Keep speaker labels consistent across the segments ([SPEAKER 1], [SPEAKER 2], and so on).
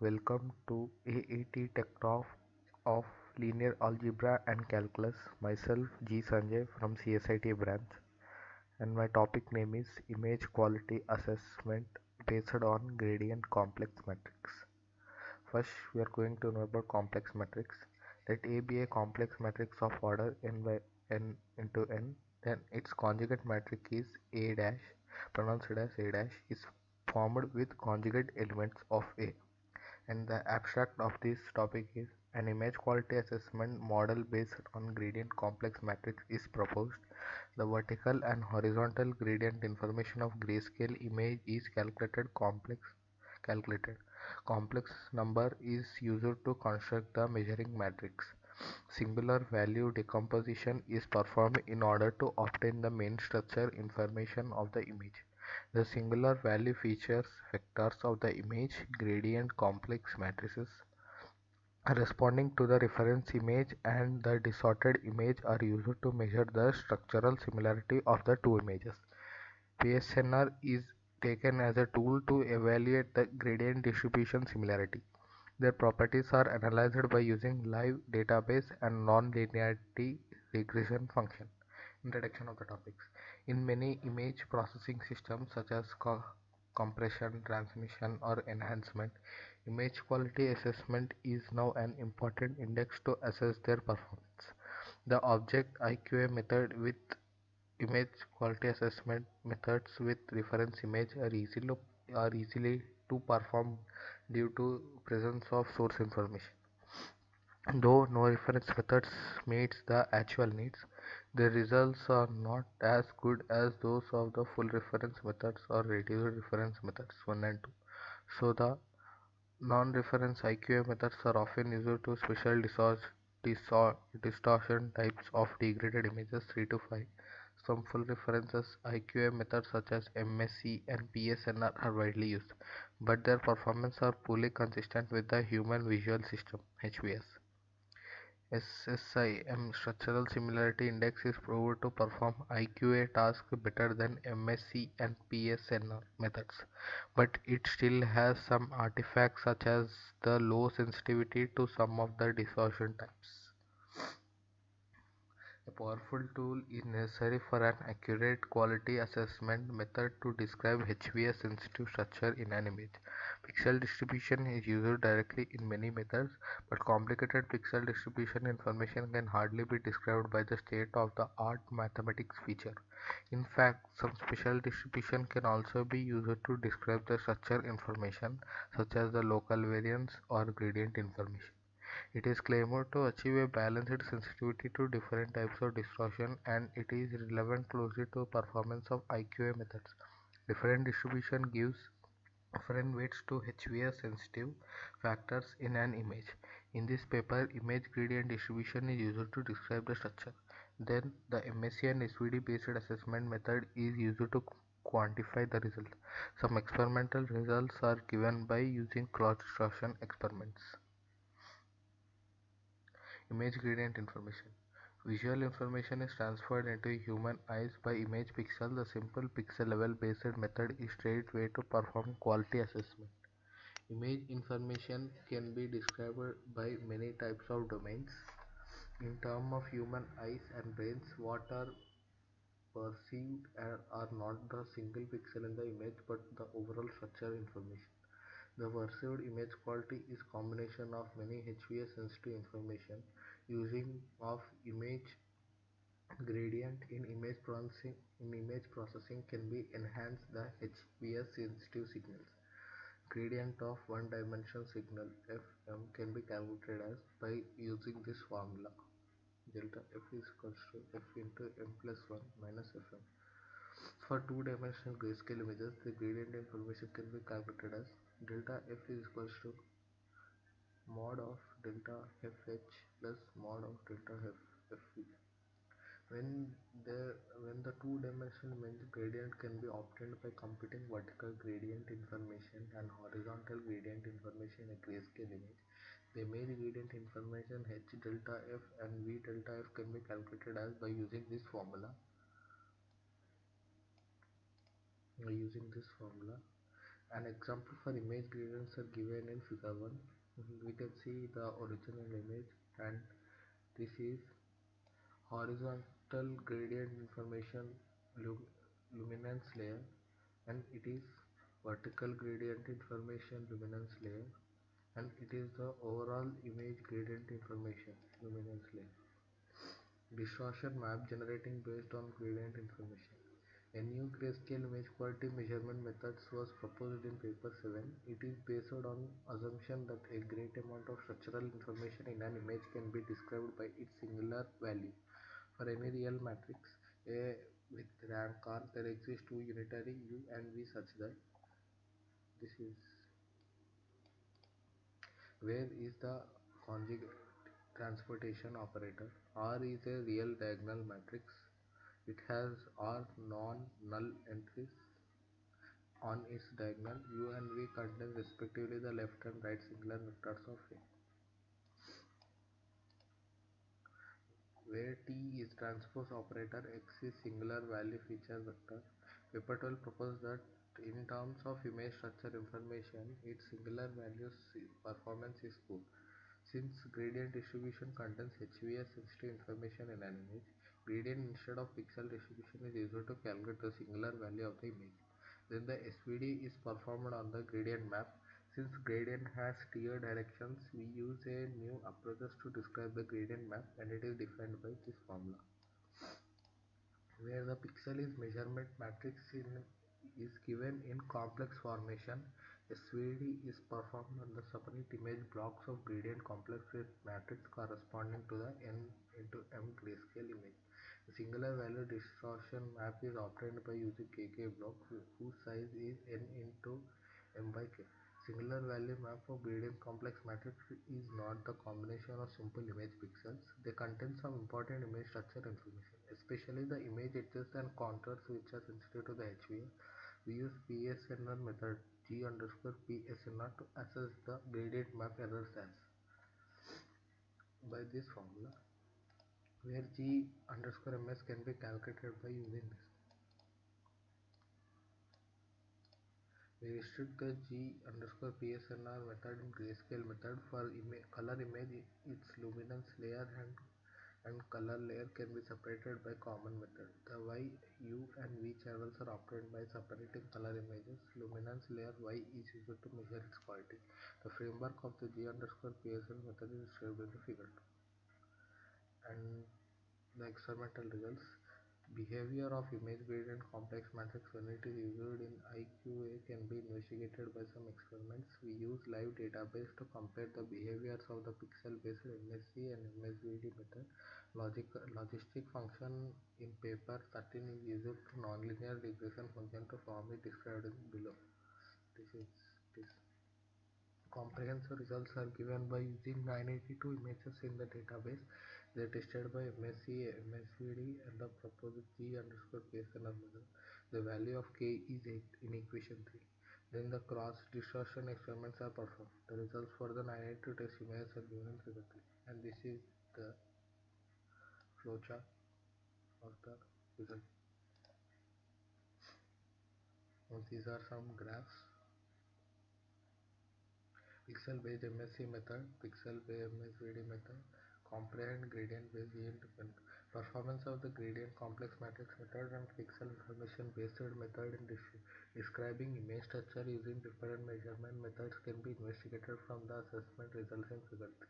[SPEAKER 1] Welcome to AAT Tech Talk of Linear Algebra and Calculus. Myself G. Sanjay from CSIT branch, and my topic name is Image Quality Assessment based on Gradient Complex Matrix. First, we are going to know about complex matrix. Let A be a complex matrix of order n by n into n. Then its conjugate matrix is A dash, pronounced as A dash, is formed with conjugate elements of A. And the abstract of this topic is an image quality assessment model based on gradient complex matrix is proposed. The vertical and horizontal gradient information of grayscale image is calculated. Complex number is used to construct the measuring matrix. Singular value decomposition is performed in order to obtain the main structure information of the image. The singular value features vectors of the image gradient complex matrices corresponding to the reference image and the distorted image are used to measure the structural similarity of the two images. PSNR is taken as a tool to evaluate the gradient distribution similarity. Their properties are analyzed by using live database and non-linearity regression function. Introduction of the topics. In many image processing systems such as compression, transmission, or enhancement, image quality assessment is now an important index to assess their performance. The object IQA method with image quality assessment methods with reference image are easily to perform due to presence of source information. Though no reference methods meets the actual needs, the results are not as good as those of the full reference methods or reduced reference methods 1 and 2. So the non-reference IQA methods are often used to special distortion types of degraded images 3 to 5. Some full references IQA methods such as MSC and PSNR are widely used, but their performance are poorly consistent with the Human Visual System (HVS). SSIM structural similarity index is proved to perform IQA tasks better than MSC and PSNR methods, but it still has some artifacts such as the low sensitivity to some of the distortion types. A powerful tool is necessary for an accurate quality assessment method to describe HVS sensitive structure in an image. Pixel distribution is used directly in many methods, but complicated pixel distribution information can hardly be described by the state-of-the-art mathematics feature. In fact, some special distribution can also be used to describe the structure information, such as the local variance or gradient information. It is claimed to achieve a balanced sensitivity to different types of distortion, and it is relevant closely to performance of IQA methods. Different distribution gives different weights to HVS sensitive factors in an image. In this paper, image gradient distribution is used to describe the structure. Then the MSC and SVD based assessment method is used to quantify the result. Some experimental results are given by using cross distortion experiments. Image gradient information. Visual information is transferred into human eyes by image pixel. The simple pixel level based method is straight way to perform quality assessment. Image information can be described by many types of domains. In terms of human eyes and brains, what are perceived are not the single pixel in the image but the overall structure information. The perceived image quality is combination of many HVS sensitive information using of image gradient in image processing can be enhanced the HVS sensitive signals. Gradient of one dimensional signal Fm can be calculated as by using this formula. Delta F is equals to F into m plus 1 minus Fm. For two-dimensional grayscale images, the gradient information can be calculated as delta F is equals to mod of delta Fh plus mod of delta Fv. When the two-dimensional image gradient can be obtained by computing vertical gradient information and horizontal gradient information in a grayscale image, the image gradient information H delta F and V delta F can be calculated as by using this formula. An example for image gradients are given in figure 1. We can see the original image, and this is horizontal gradient information luminance layer, and it is vertical gradient information luminance layer, and it is the overall image gradient information luminance layer. Distortion map generating based on gradient information. A new grayscale image quality measurement methods was proposed in paper 7. It is based on assumption that a great amount of structural information in an image can be described by its singular value. For any real matrix A with rank R, there exist two unitary U and V such that this is where is the conjugate transportation operator. R is a real diagonal matrix. It has R non-null entries on its diagonal. U and V contain respectively the left and right singular vectors of A, where T is transpose operator, X is singular value feature vector. Paper 12 proposed that in terms of image structure information, its singular values performance is poor. Since gradient distribution contains HVS sensitive information in an image, gradient instead of pixel distribution is used to calculate the singular value of the image. Then the SVD is performed on the gradient map. Since gradient has clear directions, we use a new approaches to describe the gradient map, and it is defined by this formula, where the pixel is measurement matrix is given in complex formation. SVD is performed on the separate image blocks of gradient complex matrix corresponding to the n into m grayscale image. The singular value distortion map is obtained by using KK block whose size is n into m by k. Singular value map of gradient complex matrix is not the combination of simple image pixels. They contain some important image structure information, especially the image edges and contours which are sensitive to the HVA. We use PSNR method G underscore PSNR to assess the gradient map errors as by this formula, where G underscore MS can be calculated by using this. We restrict the G underscore PSNR method in grayscale method for color image. Its luminance layer and color layer can be separated by common method. The Y, U and V channels are obtained by separating color images. Luminance layer Y is used to measure its quality. The framework of the G underscore PSL method is described in the figure 2. And the experimental results. Behavior of image gradient complex matrix when it is used in IQA can be investigated by some experiments. We use live database to compare the behaviors of the pixel based MSC and MSVD method. Logistic function in paper 13 is used to nonlinear regression function to form it described in below. This is this. Comprehensive results are given by using 982 images in the database. They are tested by MSC, MSVD and the proposed G underscore PSNR model. The value of K is 8 in equation 3. Then the cross distortion experiments are performed. The results for the 982 test images are given in figure 3. And this is the flowchart of the result. And these are some graphs. Pixel based MSC method, pixel based MSVD method, comprehend gradient based independent. Performance of the gradient complex matrix method and pixel information based method in describing image structure using different measurement methods can be investigated from the assessment results in figure 3.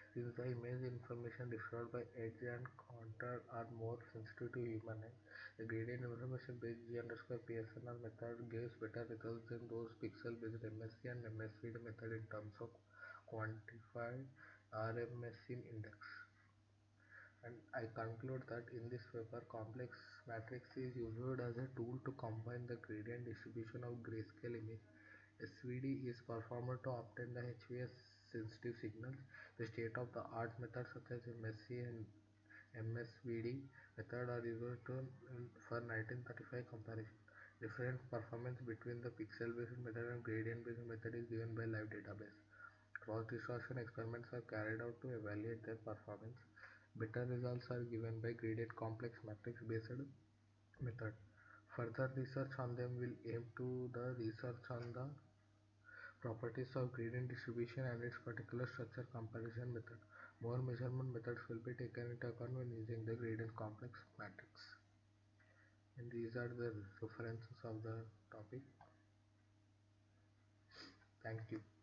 [SPEAKER 1] Since the image information described by edge and contour are more sensitive to human eye, the gradient information based G underscore PSNR method gives better results than those pixel based MSC and MSVD method in terms of quantified RMSIN index. And I conclude that in this paper, complex matrix is used as a tool to combine the gradient distribution of grayscale image. SVD is performed to obtain the HVS sensitive signals. The state of the art methods such as MSC and MSVD method are used for 1935 comparison. Different performance between the pixel based method and gradient based method is given by live database. Cross distortion experiments are carried out to evaluate their performance. Better results are given by gradient complex matrix based method. Further research on them will aim to the research on the Properties of gradient distribution and its particular structure comparison method. More measurement methods will be taken into account when using the gradient complex matrix. And these are the references of the topic. Thank you.